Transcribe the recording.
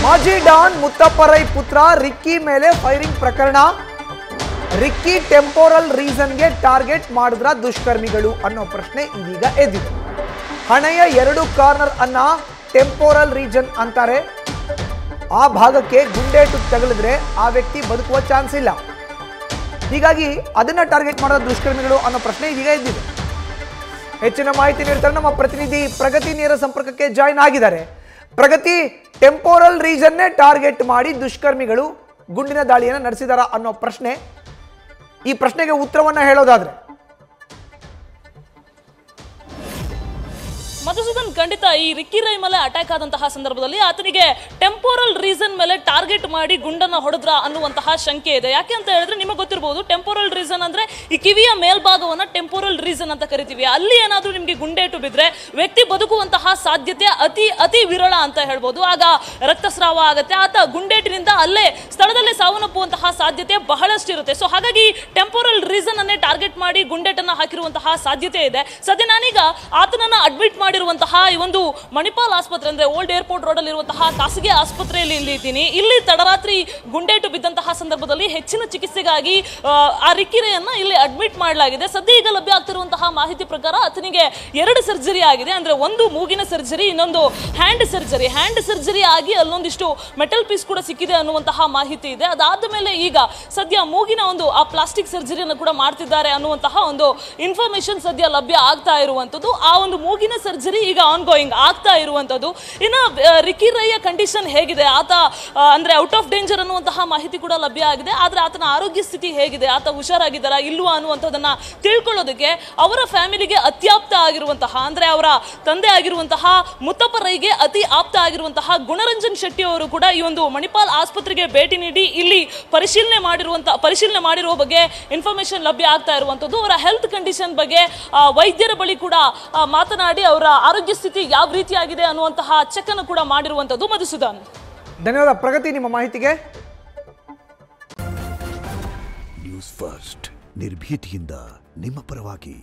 ಮಾಜಿ ಡಾನ್ ಮುತ್ತಪ್ಪ ರೈ ಪುತ್ರ ರಿಕ್ಕಿ ಮೇಲೆ ಫೈರಿಂಗ್ ಪ್ರಕರಣ. ರಿಕ್ಕಿ ಟೆಂಪೋರಲ್ ರೀಸನ್ಗೆ ಟಾರ್ಗೆಟ್ ಮಾಡಿದ್ರ ದುಷ್ಕರ್ಮಿಗಳು ಅನ್ನೋ ಪ್ರಶ್ನೆ ಇದೀಗ ಎದ್ದಿದೆ. ಹಣೆಯ 2 ಕಾರ್ನರ್ ಅನ್ನ ಟೆಂಪೋರಲ್ ರೀಜನ್ ಅಂತಾರೆ. ಆ ಭಾಗಕ್ಕೆ ಗುಂಡೇಟು ತಗುಲಿದ್ರೆ ಆ ವ್ಯಕ್ತಿ ಬದುಕುವ ಚಾನ್ಸ್ ಇಲ್ಲ. ಹೀಗಾಗಿ ಅದನ್ನ ಟಾರ್ಗೆಟ್ ಮಾಡಿದ ದುಷ್ಕರ್ಮಿಗಳು ಅನ್ನೋ ಪ್ರಶ್ನೆ ಇದೀಗ ಎದ್ದಿದೆ. ಹೆಚ್ಚಿನ ಮಾಹಿತಿ ನೀಡ್ತಾರೆ ನಮ್ಮ ಪ್ರತಿನಿಧಿ ಪ್ರಗತಿ. ನೇರ ಸಂಪರ್ಕಕ್ಕೆ ಜಾಯಿನ್ ಆಗಿದ್ದಾರೆ. ಪ್ರಗತಿ, ಟೆಂಪೋರಲ್ ರೀಜನ್ನೇ ಟಾರ್ಗೆಟ್ ಮಾಡಿ ದುಷ್ಕರ್ಮಿಗಳು ಗುಂಡಿನ ದಾಳಿಯನ್ನು ನಡೆಸಿದಾರ ಅನ್ನೋ ಪ್ರಶ್ನೆ, ಈ ಪ್ರಶ್ನೆಗೆ ಉತ್ತರವನ್ನ ಹೇಳೋದಾದ್ರೆ ಮಧುಸೂದನ್, ಖಂಡಿತ ಈ ರಿಕ್ಕಿ ರೈ ಮೇಲೆ ಅಟ್ಯಾಕ್ ಆದಂತಹ ಸಂದರ್ಭದಲ್ಲಿ ಆತನಿಗೆ ಟೆಂಪೋರಲ್ ರೀಸನ್ ಮೇಲೆ ಟಾರ್ಗೆಟ್ ಮಾಡಿ ಗುಂಡನ್ನ ಹೊಡೆದ್ರ ಅನ್ನುವಂತಹ ಶಂಕೆ ಇದೆ. ಯಾಕೆ ಅಂತ ಹೇಳಿದ್ರೆ ನಿಮಗೆ ಗೊತ್ತಿರಬಹುದು, ಟೆಂಪೋರಲ್ ರೀಸನ್ ಅಂದ್ರೆ ಈ ಕಿವಿಯ ಮೇಲ್ಭಾಗವನ್ನ ಟೆಂಪೋರಲ್ ರೀಸನ್ ಅಂತ ಕರಿತೀವಿ. ಅಲ್ಲಿ ಏನಾದ್ರೂ ನಿಮಗೆ ಗುಂಡೇಟು ಬಿದ್ರೆ ವ್ಯಕ್ತಿ ಬದುಕುವಂತಹ ಸಾಧ್ಯತೆ ಅತಿ ವಿರಳ ಅಂತ ಹೇಳ್ಬೋದು. ಆಗ ರಕ್ತಸ್ರಾವ ಆಗುತ್ತೆ, ಆತ ಗುಂಡೇಟಿನಿಂದ ಅಲ್ಲೇ ಸ್ಥಳದಲ್ಲೇ ಸಾವನ್ನಪ್ಪುವಂತಹ ಸಾಧ್ಯತೆ ಬಹಳಷ್ಟು ಇರುತ್ತೆ. ಸೊ ಹಾಗಾಗಿ ಟೆಂಪೋರಲ್ ರೀಸನ್ ಅನ್ನೇ ಟಾರ್ಗೆಟ್ ಮಾಡಿ ಗುಂಡೇಟನ್ನ ಹಾಕಿರುವಂತಹ ಸಾಧ್ಯತೆ ಇದೆ. ಸದ್ಯ ನಾನೀಗ ಆತನನ್ನ ಅಡ್ಮಿಟ್ ಮಾಡಿರುವಂತಹ ಈ ಒಂದು ಮಣಿಪಾಲ್ ಆಸ್ಪತ್ರೆ ಅಂದ್ರೆ ಓಲ್ಡ್ ಏರ್ಪೋರ್ಟ್ ರೋಡ್ ಅಲ್ಲಿ ಇರುವಂತಹ ಖಾಸಗಿ ಆಸ್ಪತ್ರೆಯಲ್ಲಿ ಇದ್ದೀನಿ. ಇಲ್ಲಿ ತಡರಾತ್ರಿ ಗುಂಡೇಟು ಬಿದ್ದಂತಹ ಸಂದರ್ಭದಲ್ಲಿ ಹೆಚ್ಚಿನ ಚಿಕಿತ್ಸೆಗಾಗಿ ಆ ರಿಕ್ಕಿ ರೈಯನ್ನ ಇಲ್ಲಿ ಅಡ್ಮಿಟ್ ಮಾಡಲಾಗಿದೆ. ಸದ್ಯ ಈಗ ಲಭ್ಯ ಆಗ್ತಿರುವಂತಹ ಮಾಹಿತಿ ಪ್ರಕಾರ ಆತನಿಗೆ 2 ಸರ್ಜರಿ ಆಗಿದೆ. ಅಂದ್ರೆ ಒಂದು ಮೂಗಿನ ಸರ್ಜರಿ, ಇನ್ನೊಂದು ಹ್ಯಾಂಡ್ ಸರ್ಜರಿ ಆಗಿ ಅಲ್ಲೊಂದಿಷ್ಟು ಮೆಟಲ್ ಪೀಸ್ ಕೂಡ ಸಿಕ್ಕಿದೆ ಅನ್ನುವಂತಹ ಮಾಹಿತಿ ಇದೆ. ಅದಾದ ಮೇಲೆ ಈಗ ಸದ್ಯ ಮೂಗಿನ ಒಂದು ಆ ಪ್ಲಾಸ್ಟಿಕ್ ಸರ್ಜರಿಯನ್ನು ಕೂಡ ಮಾಡ್ತಿದ್ದಾರೆ ಅನ್ನುವಂತಹ ಒಂದು ಇನ್ಫಾರ್ಮೇಶನ್ ಸದ್ಯ ಲಭ್ಯ ಆಗ್ತಾ ಇರುವಂತದ್ದು. ಆ ಒಂದು ಮೂಗಿನ ಸರ್ಜರಿ ಈಗ ಆನ್ಗೋಯಿಂಗ್ ಆಗ್ತಾ ಇರುವಂತದ್ದು. ಇನ್ನು ರಿಕ್ಕಿ ರೈಯ ಕಂಡೀಷನ್ ಹೇಗಿದೆ, ಆತ ಅಂದ್ರೆ ಔಟ್ ಆಫ್ ಡೇಂಜರ್ ಅನ್ನುವಂತಹ ಮಾಹಿತಿ ಕೂಡ ಲಭ್ಯ ಆಗಿದೆ. ಆದ್ರೆ ಆತನ ಆರೋಗ್ಯ ಸ್ಥಿತಿ ಹೇಗಿದೆ, ಆತ ಹುಷಾರಾಗಿದ್ದಾರಾ ಇಲ್ವಾ ಅನ್ನುವಂಥದ್ದನ್ನ ತಿಳ್ಕೊಳ್ಳೋದಕ್ಕೆ ಅವರ ಫ್ಯಾಮಿಲಿಗೆ ಅತ್ಯಾಪ್ತ ಆಗಿರುವಂತಹ ಅಂದ್ರೆ ಅವರ ತಂದೆ ಆಗಿರುವಂತಹ ಮುತ್ತಪ್ಪ ರೈಗೆ ಅತಿ ಆಪ್ತ ಆಗಿರುವಂತಹ ಗುಣರಂಜನ್ ಶೆಟ್ಟಿ ಅವರು ಕೂಡ ಈ ಒಂದು ಮಣಿಪಾಲ್ ಆಸ್ಪತ್ರೆಗೆ ಭೇಟಿ ನೀಡಿ ಇಲ್ಲಿ ಪರಿಶೀಲನೆ ಮಾಡಿರುವ ಬಗ್ಗೆ ಇನ್ಫಾರ್ಮೇಶನ್ ಲಭ್ಯ ಆಗ್ತಾ ಇರುವಂತದ್ದು. ಅವರ ಹೆಲ್ತ್ ಕಂಡೀಷನ್ ಬಗ್ಗೆ ವೈದ್ಯರ ಬಳಿ ಕೂಡ ಮಾತನಾಡಿ ಅವರ ಆರೋಗ್ಯ ಸ್ಥಿತಿ ಯಾವ ರೀತಿಯಾಗಿದೆ ಅನ್ನುವಂತಹ ಚೆಕ್ ಅನ್ನು ಕೂಡ ಮಾಡಿರುವಂತದ್ದು. ಮಧುಸೂದನ್, ಧನ್ಯವಾದ ಪ್ರಗತಿ ನಿಮ್ಮ ಮಾಹಿತಿಗೆ. ನ್ಯೂಸ್ ಫಸ್ಟ್, ನಿರ್ಭೀತಿಯಿಂದ ನಿಮ್ಮ ಪರವಾಗಿ.